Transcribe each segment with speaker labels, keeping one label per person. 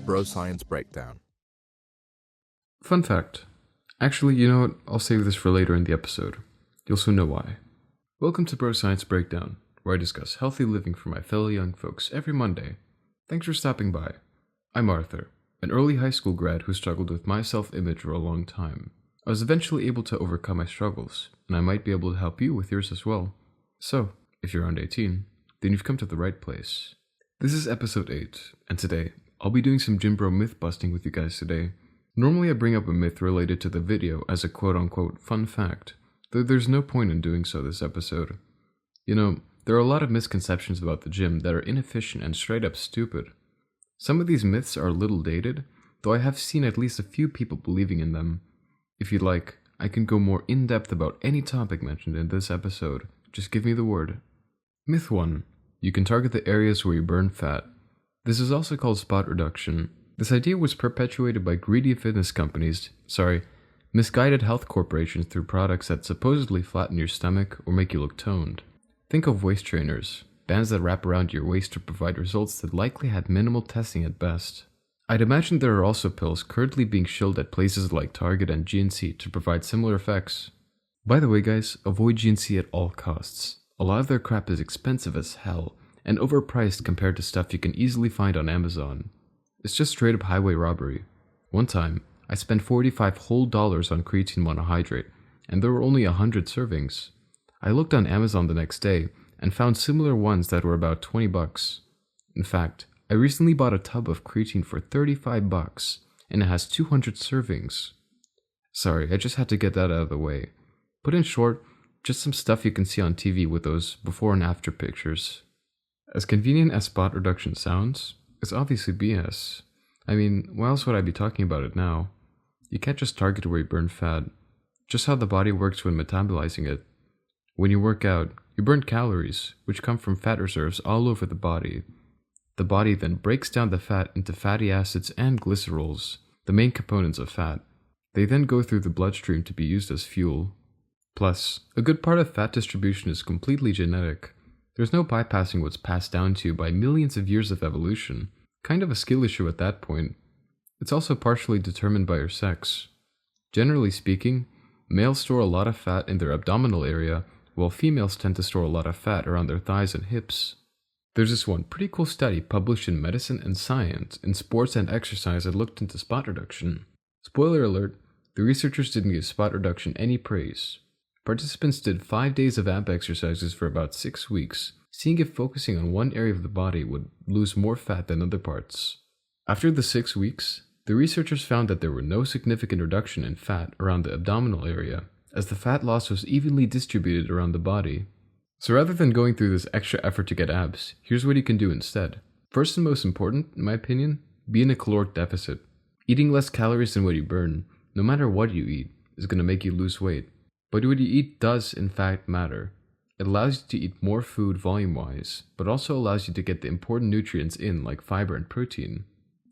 Speaker 1: Bro Science Breakdown.
Speaker 2: Fun fact. Actually, you know what? I'll save this for later in the episode. You'll soon know why. Welcome to Bro Science Breakdown, where I discuss healthy living for my fellow young folks every Monday. Thanks for stopping by. I'm Arthur, an early high school grad who struggled with my self-image for a long time. I was eventually able to overcome my struggles, and I might be able to help you with yours as well. So, if you're around 18, then you've come to the right place. This is episode 8, and today, I'll be doing some Bro Mythbusting with you guys today. Normally I bring up a myth related to the video as a quote-unquote fun fact, though there's no point in doing so this episode. You know, there are a lot of misconceptions about the gym that are inefficient and straight up stupid. Some of these myths are a little dated, though I have seen at least a few people believing in them. If you'd like, I can go more in-depth about any topic mentioned in this episode. Just give me the word. Myth 1. You can target the areas where you burn fat. This is also called spot reduction. This idea was perpetuated by greedy fitness companies, misguided health corporations through products that supposedly flatten your stomach or make you look toned. Think of waist trainers, bands that wrap around your waist to provide results that likely had minimal testing at best. I'd imagine there are also pills currently being shilled at places like Target and GNC to provide similar effects. By the way guys, avoid GNC at all costs. A lot of their crap is expensive as hell, and overpriced compared to stuff you can easily find on Amazon. It's just straight up highway robbery. One time, I spent $45 whole on creatine monohydrate, and there were only 100 servings. I looked on Amazon the next day, and found similar ones that were about $20. In fact, I recently bought a tub of creatine for $35, and it has 200 servings. Sorry, I just had to get that out of the way. But in short, just some stuff you can see on TV with those before and after pictures. As convenient as spot reduction sounds, it's obviously BS. I mean, why else would I be talking about it now? You can't just target where you burn fat, just how the body works when metabolizing it. When you work out, you burn calories, which come from fat reserves all over the body. The body then breaks down the fat into fatty acids and glycerols, the main components of fat. They then go through the bloodstream to be used as fuel. Plus, a good part of fat distribution is completely genetic. There's no bypassing what's passed down to you by millions of years of evolution. Kind of a skill issue at that point. It's also partially determined by your sex. Generally speaking, males store a lot of fat in their abdominal area, while females tend to store a lot of fat around their thighs and hips. There's this one pretty cool study published in Medicine and Science in Sports and Exercise that looked into spot reduction. Spoiler alert, the researchers didn't give spot reduction any praise. Participants did 5 days of ab exercises for about 6 weeks, seeing if focusing on one area of the body would lose more fat than other parts. After the 6 weeks, the researchers found that there were no significant reduction in fat around the abdominal area, as the fat loss was evenly distributed around the body. So rather than going through this extra effort to get abs, here's what you can do instead. First and most important, in my opinion, be in a caloric deficit. Eating less calories than what you burn, no matter what you eat, is going to make you lose weight. But what you eat does in fact matter. It allows you to eat more food volume-wise, but also allows you to get the important nutrients in like fiber and protein.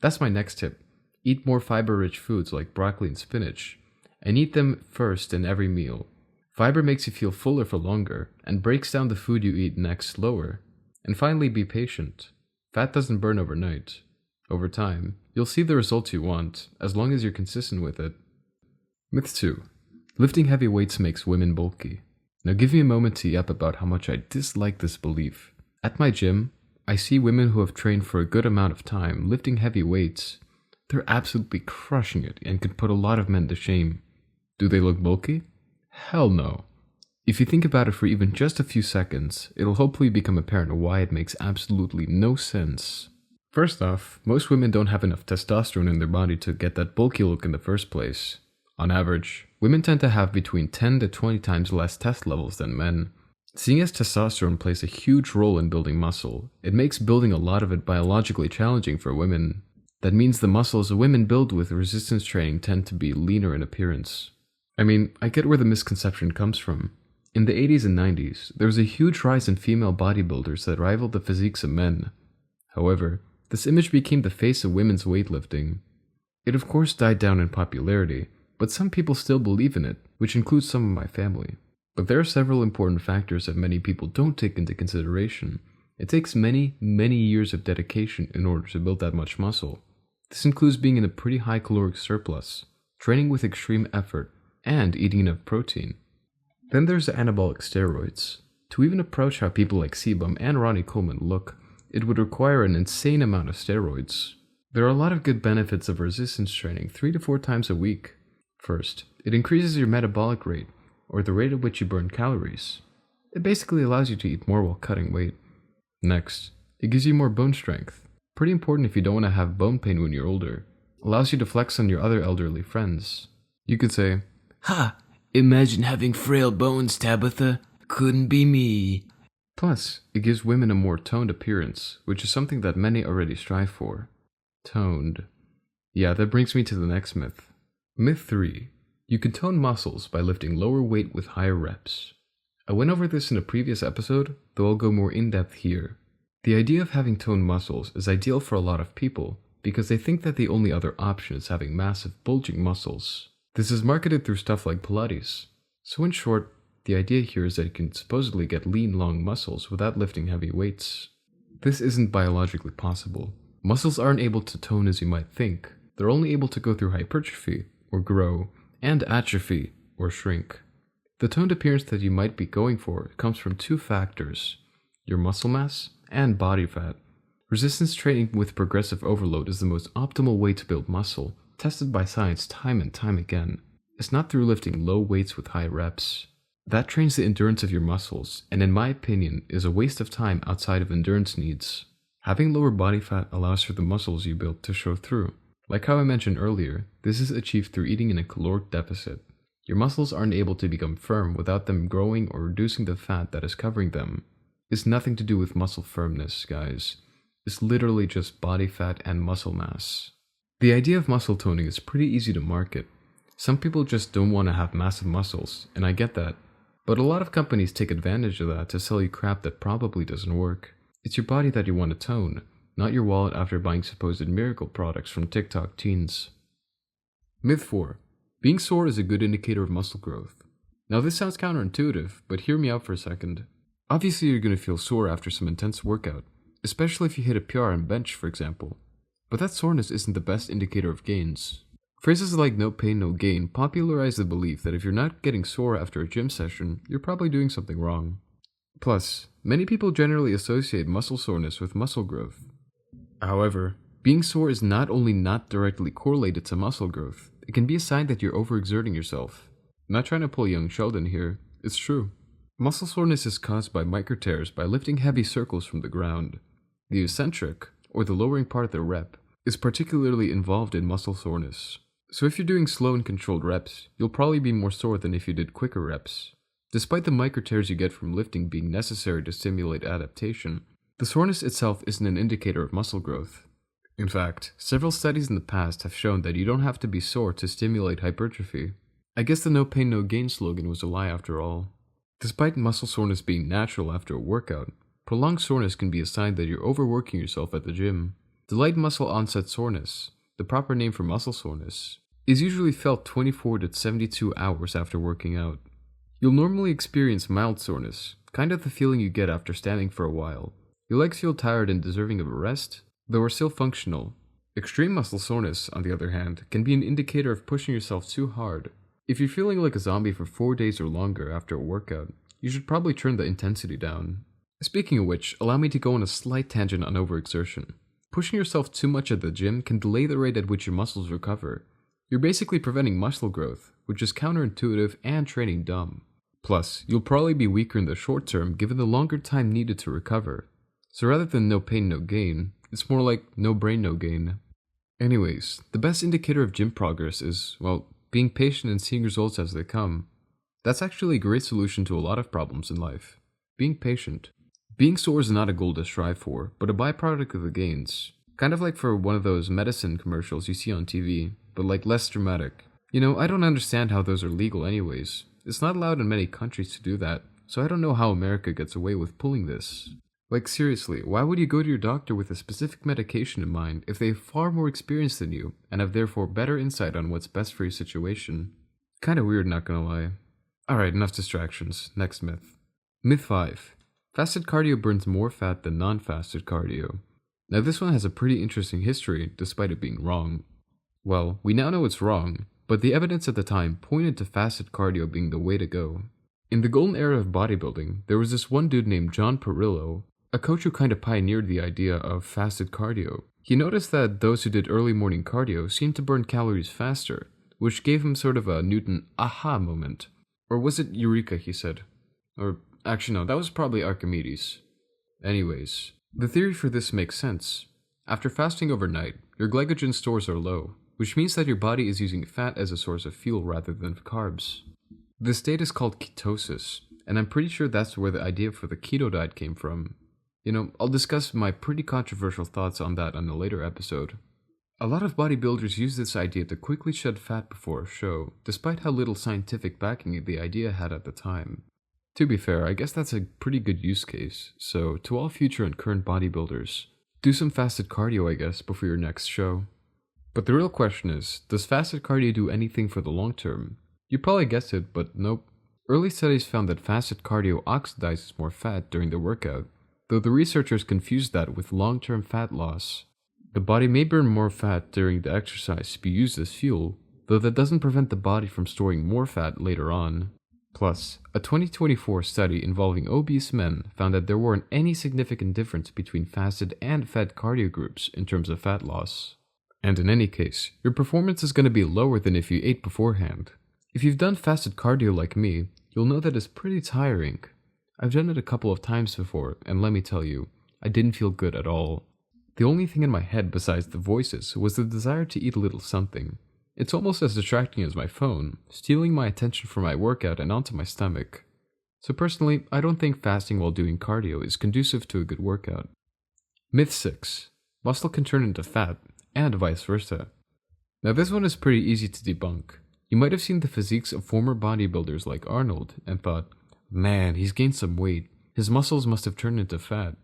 Speaker 2: That's my next tip. Eat more fiber-rich foods like broccoli and spinach, and eat them first in every meal. Fiber makes you feel fuller for longer, and breaks down the food you eat next slower. And finally, be patient. Fat doesn't burn overnight. Over time, you'll see the results you want, as long as you're consistent with it. Myth 2. Lifting heavy weights makes women bulky. Now give me a moment to yap about how much I dislike this belief. At my gym, I see women who have trained for a good amount of time lifting heavy weights. They're absolutely crushing it and could put a lot of men to shame. Do they look bulky? Hell no. If you think about it for even just a few seconds, it'll hopefully become apparent why it makes absolutely no sense. First off, most women don't have enough testosterone in their body to get that bulky look in the first place. On average, women tend to have between 10 to 20 times less test levels than men. Seeing as testosterone plays a huge role in building muscle, it makes building a lot of it biologically challenging for women. That means the muscles women build with resistance training tend to be leaner in appearance. I mean, I get where the misconception comes from. In the 80s and 90s, there was a huge rise in female bodybuilders that rivaled the physiques of men. However, this image became the face of women's weightlifting. It of course died down in popularity, but some people still believe in it, which includes some of my family. But there are several important factors that many people don't take into consideration. It takes many, many years of dedication in order to build that much muscle. This includes being in a pretty high caloric surplus, training with extreme effort, and eating enough protein. Then there's the anabolic steroids. To even approach how people like Sebum and Ronnie Coleman look, it would require an insane amount of steroids. There are a lot of good benefits of resistance training 3 to 4 times a week. First, it increases your metabolic rate, or the rate at which you burn calories. It basically allows you to eat more while cutting weight. Next, it gives you more bone strength. Pretty important if you don't want to have bone pain when you're older. Allows you to flex on your other elderly friends. You could say,
Speaker 1: "Ha! Imagine having frail bones, Tabitha. Couldn't be me."
Speaker 2: Plus, it gives women a more toned appearance, which is something that many already strive for. Toned. Yeah, that brings me to the next myth. Myth 3. You can tone muscles by lifting lower weight with higher reps. I went over this in a previous episode, though I'll go more in-depth here. The idea of having toned muscles is ideal for a lot of people because they think that the only other option is having massive bulging muscles. This is marketed through stuff like Pilates. So in short, the idea here is that you can supposedly get lean, long muscles without lifting heavy weights. This isn't biologically possible. Muscles aren't able to tone as you might think. They're only able to go through hypertrophy, or grow, and atrophy, or shrink. The toned appearance that you might be going for comes from 2 factors: your muscle mass and body fat. Resistance training with progressive overload is the most optimal way to build muscle, tested by science time and time again. It's not through lifting low weights with high reps. That trains the endurance of your muscles, and in my opinion, is a waste of time outside of endurance needs. Having lower body fat allows for the muscles you build to show through. Like how I mentioned earlier, this is achieved through eating in a caloric deficit. Your muscles aren't able to become firm without them growing or reducing the fat that is covering them. It's nothing to do with muscle firmness, guys. It's literally just body fat and muscle mass. The idea of muscle toning is pretty easy to market. Some people just don't want to have massive muscles, and I get that. But a lot of companies take advantage of that to sell you crap that probably doesn't work. It's your body that you want to tone, not your wallet after buying supposed miracle products from TikTok teens. Myth 4. Being sore is a good indicator of muscle growth. Now this sounds counterintuitive, but hear me out for a second. Obviously you're going to feel sore after some intense workout, especially if you hit a PR on bench, for example. But that soreness isn't the best indicator of gains. Phrases like no pain, no gain popularize the belief that if you're not getting sore after a gym session, you're probably doing something wrong. Plus, many people generally associate muscle soreness with muscle growth. However, being sore is not only not directly correlated to muscle growth, it can be a sign that you're overexerting yourself. I'm not trying to pull young Sheldon here, it's true. Muscle soreness is caused by micro tears by lifting heavy circles from the ground. The eccentric, or the lowering part of the rep, is particularly involved in muscle soreness. So if you're doing slow and controlled reps, you'll probably be more sore than if you did quicker reps. Despite the micro tears you get from lifting being necessary to stimulate adaptation, the soreness itself isn't an indicator of muscle growth. In fact, several studies in the past have shown that you don't have to be sore to stimulate hypertrophy. I guess the no pain no gain slogan was a lie after all. Despite muscle soreness being natural after a workout, prolonged soreness can be a sign that you're overworking yourself at the gym. Delayed muscle onset soreness, the proper name for muscle soreness, is usually felt 24 to 72 hours after working out. You'll normally experience mild soreness, kind of the feeling you get after standing for a while. Your legs feel tired and deserving of a rest, though are still functional. Extreme muscle soreness, on the other hand, can be an indicator of pushing yourself too hard. If you're feeling like a zombie for 4 days or longer after a workout, you should probably turn the intensity down. Speaking of which, allow me to go on a slight tangent on overexertion. Pushing yourself too much at the gym can delay the rate at which your muscles recover. You're basically preventing muscle growth, which is counterintuitive and training dumb. Plus, you'll probably be weaker in the short term given the longer time needed to recover. So rather than no pain, no gain, it's more like no brain, no gain. Anyways, the best indicator of gym progress is, well, being patient and seeing results as they come. That's actually a great solution to a lot of problems in life. Being patient. Being sore is not a goal to strive for, but a byproduct of the gains. Kind of like for one of those medicine commercials you see on TV, but like less dramatic. You know, I don't understand how those are legal anyways. It's not allowed in many countries to do that, so I don't know how America gets away with pulling this. Like seriously, why would you go to your doctor with a specific medication in mind if they have far more experience than you, and have therefore better insight on what's best for your situation? Kinda weird, not gonna lie. Alright, enough distractions. Next myth. Myth 5. Fasted cardio burns more fat than non-fasted cardio. Now this one has a pretty interesting history despite it being wrong. Well, we now know it's wrong, but the evidence at the time pointed to fasted cardio being the way to go. In the golden era of bodybuilding, there was this one dude named John Perillo, a coach who kind of pioneered the idea of fasted cardio. He noticed that those who did early morning cardio seemed to burn calories faster, which gave him sort of a Newton aha moment. Or was it Eureka, he said? Or actually no, that was probably Archimedes. Anyways, the theory for this makes sense. After fasting overnight, your glycogen stores are low, which means that your body is using fat as a source of fuel rather than carbs. This state is called ketosis, and I'm pretty sure that's where the idea for the keto diet came from. I'll discuss my pretty controversial thoughts on that on a later episode. A lot of bodybuilders use this idea to quickly shed fat before a show, despite how little scientific backing the idea had at the time. To be fair, I guess that's a pretty good use case, so to all future and current bodybuilders, do some fasted cardio I guess before your next show. But the real question is, does fasted cardio do anything for the long term? You probably guessed it, but nope. Early studies found that fasted cardio oxidizes more fat during the workout, though the researchers confused that with long-term fat loss. The body may burn more fat during the exercise to be used as fuel, though that doesn't prevent the body from storing more fat later on. Plus, a 2024 study involving obese men found that there weren't any significant difference between fasted and fed cardio groups in terms of fat loss. And in any case, your performance is going to be lower than if you ate beforehand. If you've done fasted cardio like me, you'll know that it's pretty tiring. I've done it a couple of times before, and let me tell you, I didn't feel good at all. The only thing in my head besides the voices was the desire to eat a little something. It's almost as distracting as my phone, stealing my attention from my workout and onto my stomach. So personally, I don't think fasting while doing cardio is conducive to a good workout. Myth 6. Muscle can turn into fat, and vice versa. Now this one is pretty easy to debunk. You might have seen the physiques of former bodybuilders like Arnold and thought, man, he's gained some weight, his muscles must have turned into fat.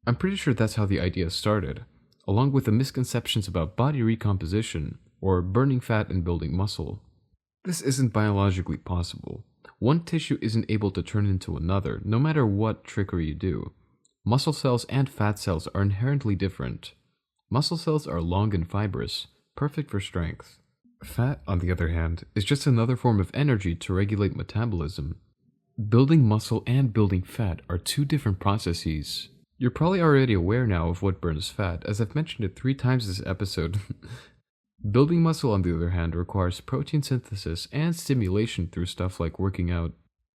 Speaker 2: I'm pretty sure that's how the idea started, along with the misconceptions about body recomposition, or burning fat and building muscle. This isn't biologically possible. One tissue isn't able to turn into another, no matter what trickery you do. Muscle cells and fat cells are inherently different. Muscle cells are long and fibrous, perfect for strength. Fat, on the other hand, is just another form of energy to regulate metabolism. Building muscle and building fat are two different processes. You're probably already aware now of what burns fat, as I've mentioned it 3 times this episode. Building muscle, on the other hand, requires protein synthesis and stimulation through stuff like working out.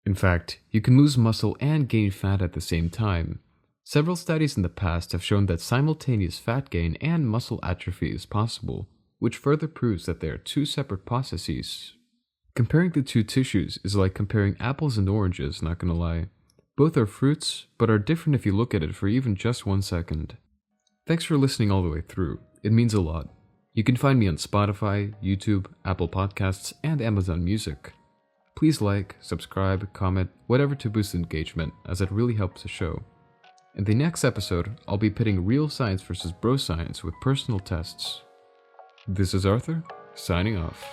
Speaker 2: In fact, you can lose muscle and gain fat at the same time. Several studies in the past have shown that simultaneous fat gain and muscle atrophy is possible, which further proves that they are two separate processes. Comparing the two tissues is like comparing apples and oranges, not gonna lie. Both are fruits, but are different if you look at it for even just 1 second. Thanks for listening all the way through, it means a lot. You can find me on Spotify, YouTube, Apple Podcasts, and Amazon Music. Please like, subscribe, comment, whatever to boost engagement, as it really helps the show. In the next episode, I'll be pitting real science versus bro science with personal tests. This is Arthur, signing off.